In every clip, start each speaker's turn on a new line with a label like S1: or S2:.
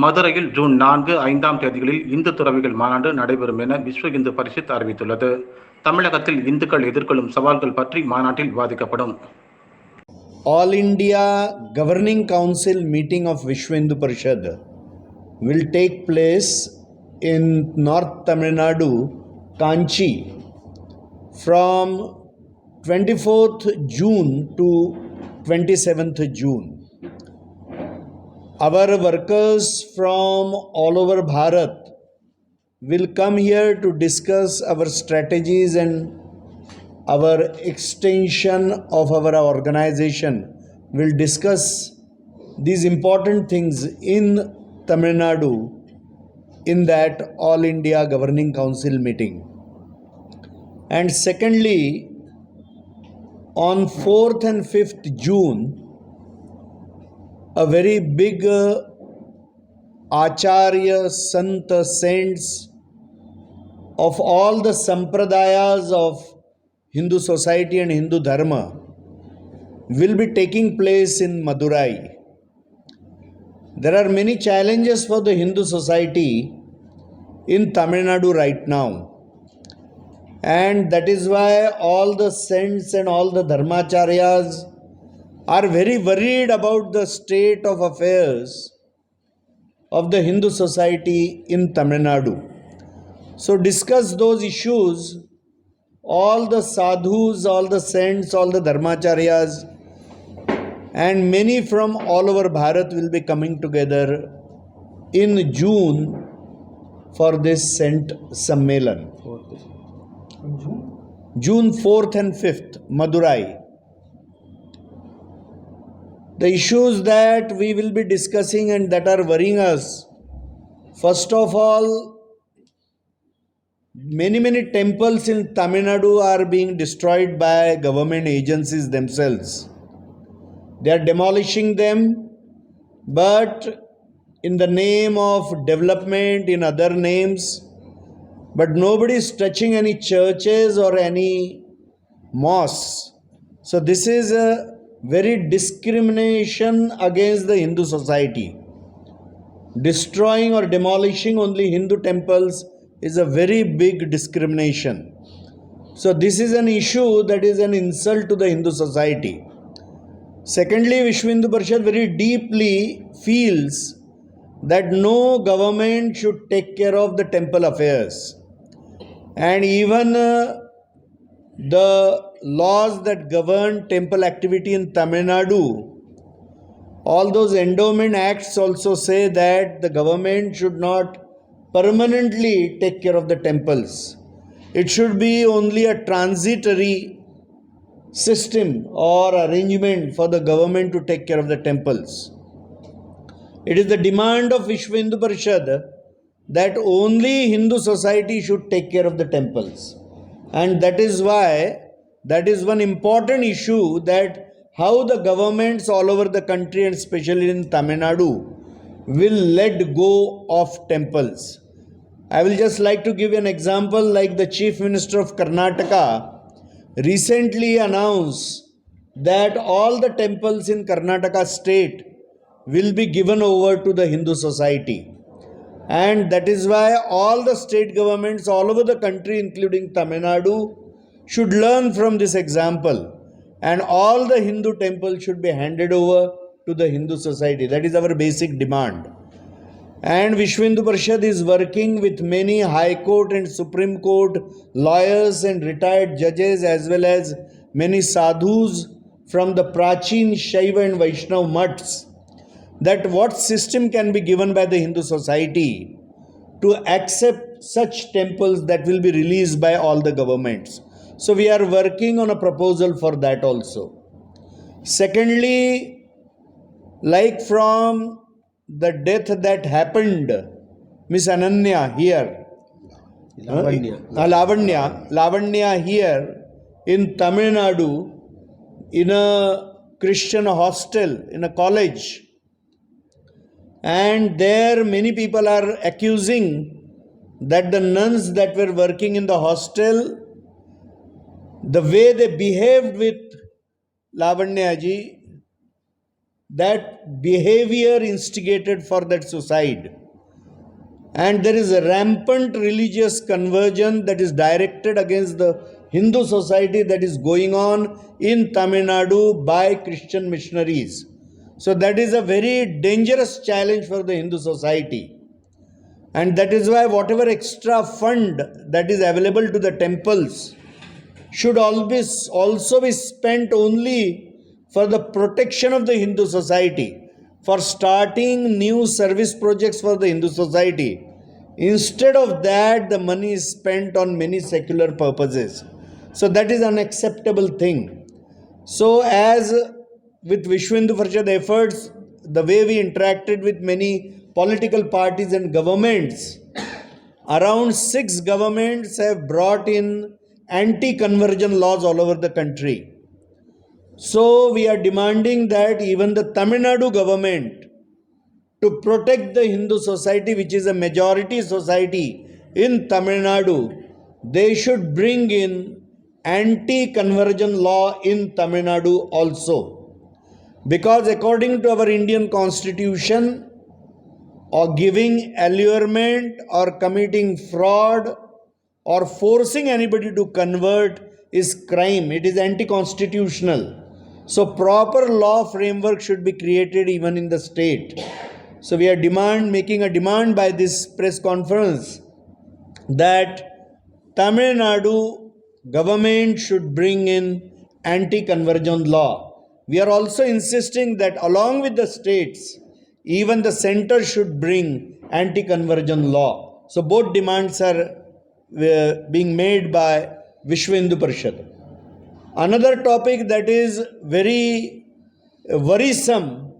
S1: மதுரையில் ஜூன் 4, 5ஆம் தேதிகளில் இந்து துறவிகள் மாநாடு நடைபெறும் என விஸ்வ இந்து பரிஷத் அறிவித்துள்ளது. தமிழகத்தில் இந்துக்கள் எதிர்கொள்ளும் சவால்கள் பற்றி மாநாட்டில் விவாதிக்கப்படும்.
S2: All India Governing Council meeting of Vishwa Hindu Parishad will take place in North Tamil Nadu, Kanchi, from 24th June to 27th June. Our workers from all over Bharat will come here to discuss our strategies and our extension of our organization. Will discuss these important things in Tamil Nadu in that All India Governing Council meeting. And secondly, on 4th and 5th June, a very big Acharya, Santa, Saints of all the Sampradayas of Hindu society and Hindu Dharma will be taking place in Madurai. There are many challenges for the Hindu society in Tamil Nadu right now. And that is why all the saints and all the Dharmacharyas are very worried about the state of affairs of the Hindu society in Tamil Nadu. So discuss those issues. All the sadhus, all the saints, all the dharmacharyas and many from all over Bharat will be coming together in June for this Saint Sammelan. June 4th and 5th, Madurai. The issues that we will be discussing and that are worrying us, first of all, many temples in Tamil Nadu are being destroyed by government agencies themselves. They are demolishing them, but in the name of development, in other names, but nobody is touching any churches or any mosques. So this is a very discrimination against the Hindu society. Destroying or demolishing only Hindu temples is a very big discrimination. So this is an issue that is an insult to the Hindu society. Secondly, Vishwa Hindu Parishad very deeply feels that no government should take care of the temple affairs. And even the laws that govern temple activity in Tamil Nadu, all those endowment acts also say that the government should not permanently take care of the temples. It should be only a transitory system or arrangement for the government to take care of the temples. It is the demand of Vishwa Hindu Parishad that only Hindu society should take care of the temples. And that is why that is one important issue, that how the governments all over the country and especially in Tamil Nadu will let go of temples. I will just like to give an example, like the Chief Minister of Karnataka recently announced that all the temples in Karnataka state will be given over to the Hindu society. And that is why all the state governments all over the country, including Tamil Nadu, should learn from this example. And all the Hindu temples should be handed over to the Hindu society. That is our basic demand. And Vishwa Hindu Parishad is working with many High Court and Supreme Court lawyers and retired judges, as well as many sadhus from the Prachin, Shaiva and Vaishnava mutts, that what system can be given by the Hindu society to accept such temples that will be released by all the governments. So we are working on a proposal for that also. Secondly, like from the death that happened, Miss Ananya here, Lavanya here in Tamil Nadu, in a Christian hostel, in a college. And there many people are accusing that the nuns that were working in the hostel, the way they behaved with Lavanya ji that behavior instigated for that suicide. And there is a rampant religious conversion that is directed against the Hindu society that is going on in Tamil Nadu by Christian missionaries. So that is a very dangerous challenge for the Hindu society. And that is why whatever extra fund that is available to the temples should always also be spent only for the protection of the Hindu society, for starting new service projects for the Hindu society. Instead of that, the money is spent on many secular purposes. So that is an unacceptable thing. So as with Vishwa Hindu Parishad efforts, the way we interacted with many political parties and governments, around 6 governments have brought in anti-conversion laws all over the country. So we are demanding that even the Tamil Nadu government, to protect the Hindu society, which is a majority society in Tamil Nadu, they should bring in anti-conversion law in Tamil Nadu also. Because according to our Indian constitution, or giving allurement or committing fraud or forcing anybody to convert is crime. It is anti-constitutional. So proper law framework should be created even in the state. So we are making a demand by this press conference that Tamil Nadu government should bring in anti-conversion law. We are also insisting that along with the states, even the center should bring anti-conversion law. So both demands are being made by Vishwa Hindu Parishad. Another topic that is very worrisome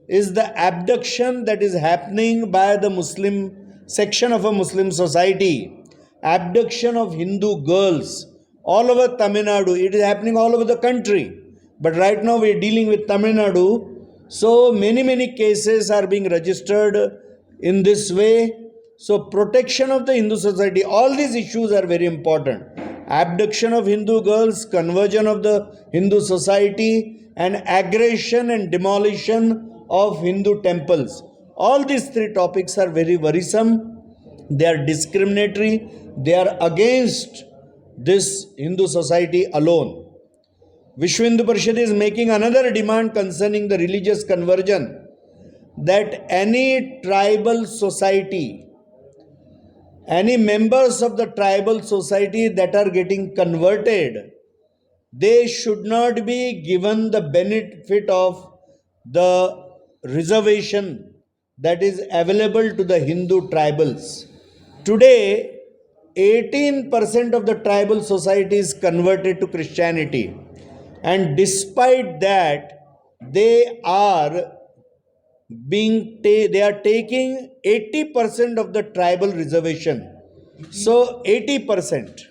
S2: is the abduction that is happening by the Muslim section of a Muslim society. Abduction of Hindu girls all over Tamil Nadu. It is happening all over the country. But right now we are dealing with Tamil Nadu. So many cases are being registered in this way. So protection of the Hindu society, all these issues are very important. Abduction of Hindu girls, conversion of the Hindu society, and aggression and demolition of Hindu temples. All these 3 topics are very worrisome. They are discriminatory. They are against this Hindu society alone. Vishwa Hindu Parishad is making another demand concerning the religious conversion, that any tribal society, any members of the tribal society that are getting converted, they should not be given the benefit of the reservation that is available to the Hindu tribals. Today, 18% of the tribal society is converted to Christianity. And despite that, they are taking 80% of the tribal reservation. So 80%,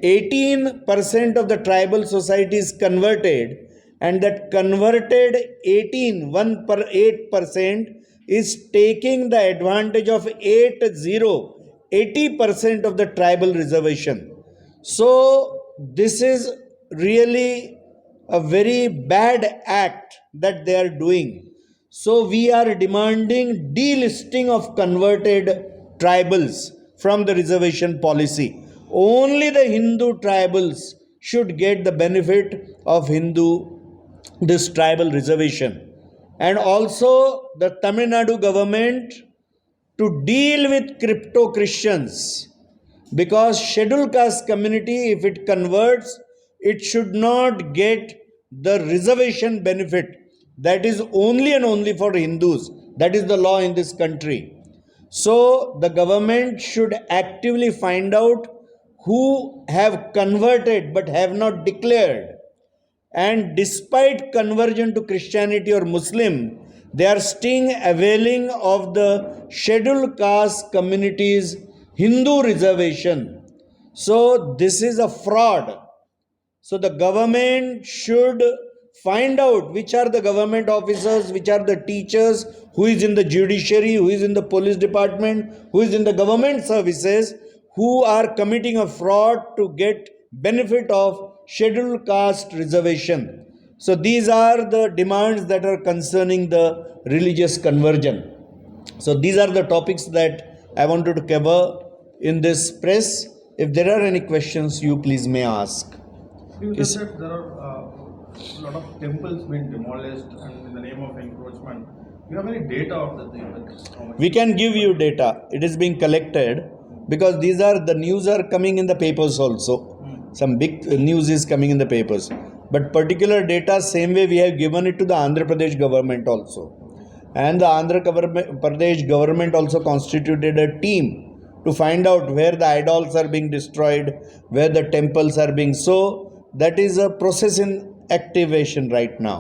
S2: 18% of the tribal society is converted, and that converted 8% is taking the advantage of 80% of the tribal reservation. So this is really a very bad act that they are doing. So we are demanding delisting of converted tribals from the reservation policy. Only the Hindu tribals should get the benefit of this tribal reservation. And also the Tamil Nadu government to deal with crypto Christians, because scheduled caste community, if it converts, it should not get the reservation benefit. That is only and only for Hindus. That is the law in this country. So the government should actively find out who have converted but have not declared. And despite conversion to Christianity or Muslim, they are still availing of the scheduled caste community's Hindu reservation. So this is a fraud. So the government should find out which are the government officers, which are the teachers, who is in the judiciary, who is in the police department, who is in the government services, who are committing a fraud to get benefit of scheduled caste reservation. So these are the demands that are concerning the religious conversion. So these are the topics that I wanted to cover in this press. If there are any questions, you please may ask.
S3: You just said there are a lot of temples being demolished and in the name of encroachment. You have any data of the thing?
S2: We can give you data. It is being collected because these are the news are coming in the papers also. Some big news is coming in the papers. But particular data, same way we have given it to the Andhra Pradesh government also. And the Andhra Pradesh government also constituted a team to find out where the idols are being destroyed, where the temples are being. So that is a process in activation right now.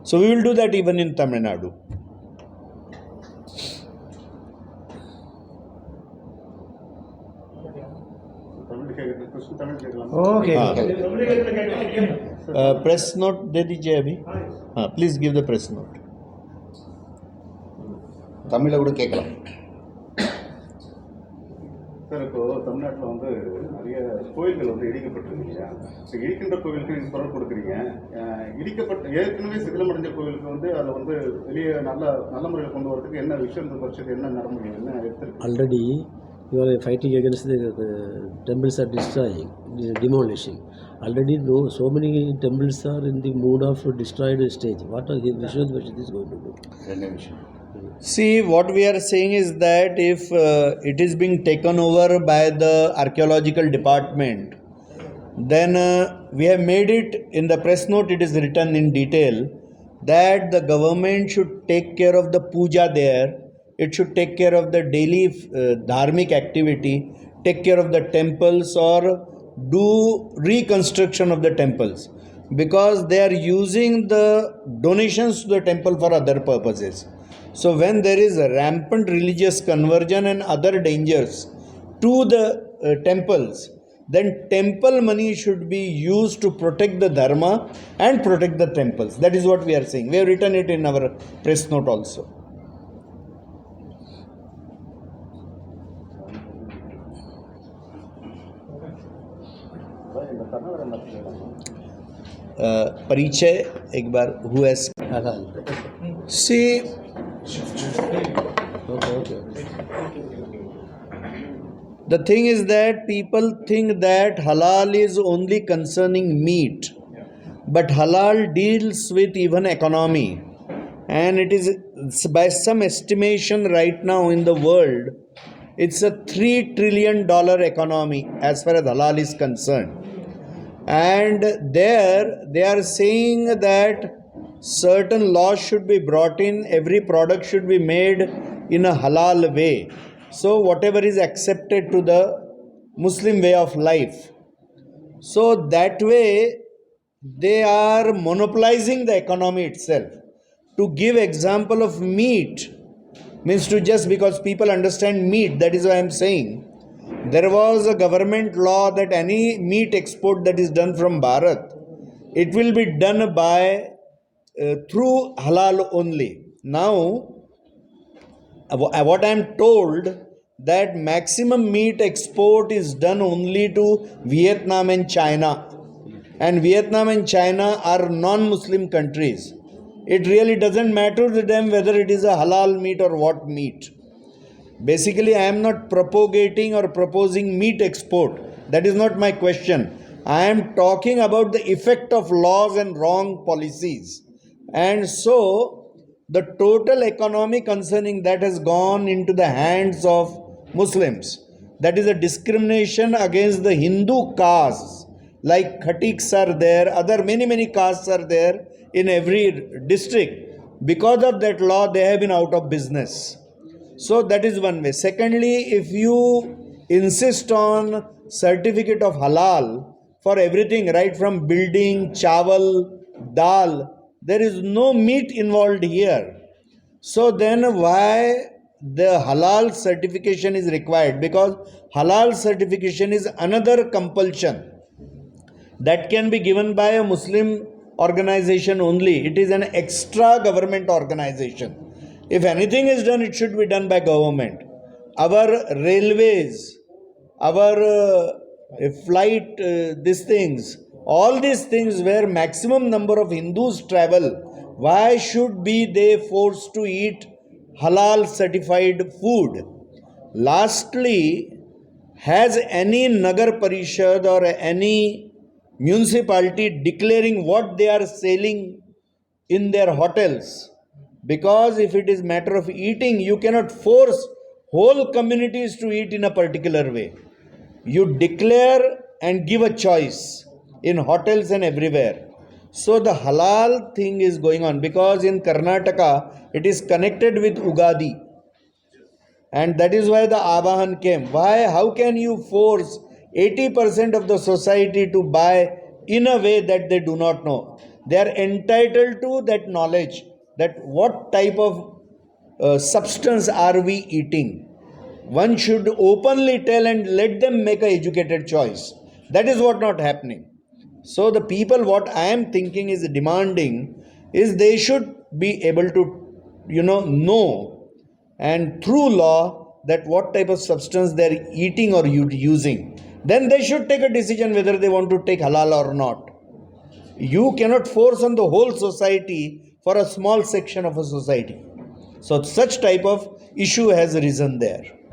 S2: So we will do that even in Tamil Nadu. Press note दे दीजिए अभी. हाँ, please give the press note.
S4: தமிழில் கூட கேட்கலாம்.
S5: Sir, இப்போ தமிழ்நாட்டில் வந்து நிறைய கோயில்கள் வந்து இடிக்கப்பட்டிருக்கு இல்லையா? இப்போ இடிக்கின்ற கோவிலுக்கு நீங்கள் குரல் கொடுக்குறீங்க. இடிக்கப்பட்ட ஏற்கனவே சிதிலமடைஞ்ச கோவிலுக்கு வந்து அதை வந்து வெளியே நல்ல முறையில் கொண்டு வரதுக்கு என்ன விஷயம் பட்சத்து என்ன நடைமுறை என்ன எடுத்துருக்கு?
S6: Already you are fighting against the temples are destroying, demolishing. Already so many temples are in the mood of destroyed stage. What are Vishnu Parishad is going to do?
S2: See, what we are saying is that if it is being taken over by the archaeological department, then we have made it in the press note, it is written in detail that the government should take care of the puja there, it should take care of the daily dharmic activity, take care of the temples or do reconstruction of the temples, because they are using the donations to the temple for other purposes. So when there is a rampant religious conversion and other dangers to the temples, then temple money should be used to protect the dharma and protect the temples. That is what we are saying. We have written it in our press note also. परिचय एक बार who has see the thing is that people think that halal is only concerning meat, but halal deals with even economy, and it is by some estimation right now in the world it's a $3 trillion economy as far as halal is concerned. And there they are saying that certain laws should be brought in, every product should be made in a halal way. So whatever is accepted to the Muslim way of life. So that way they are monopolizing the economy itself. To give example of meat means to just because people understand meat, that is why I am saying. There was a government law that any meat export that is done from Bharat, it will be done by through halal only. Now, what I am told that maximum meat export is done only to Vietnam and China. And Vietnam and China are non-Muslim countries. It really doesn't matter to them whether it is a halal meat or what meat. Basically, I am not propagating or proposing meat export. That is not my question. I am talking about the effect of laws and wrong policies. And so, the total economy concerning that has gone into the hands of Muslims. That is a discrimination against the Hindu castes. Like Khatiks are there, other many castes are there in every district. Because of that law, they have been out of business. So that is one way. Secondly, if you insist on certificate of halal for everything, right from building, chawal, dal, there is no meat involved here. So then why the halal certification is required? Because halal certification is another compulsion that can be given by a Muslim organization only. It is an extra government organization. If anything is done, it should be done by government. Our railways, our flight, these things, all these things where maximum number of Hindus travel, why should be they forced to eat halal certified food? Lastly, has any Nagar Parishad or any municipality declaring what they are selling in their hotels? Because if it is matter of eating, you cannot force whole communities to eat in a particular way. You declare and give a choice in hotels and everywhere. So the halal thing is going on because in Karnataka it is connected with Ugadi. And that is why the Avahan came. Why? How can you force 80% of the society to buy in a way that they do not know? They are entitled to that knowledge, that what type of substance are we eating. One should openly tell and let them make an educated choice. That is what not happening. So the people, what I am thinking is demanding is they should be able to, know and through law that what type of substance they are eating or using. Then they should take a decision whether they want to take halal or not. You cannot force on the whole society for a small section of a society. So such type of issue has arisen there.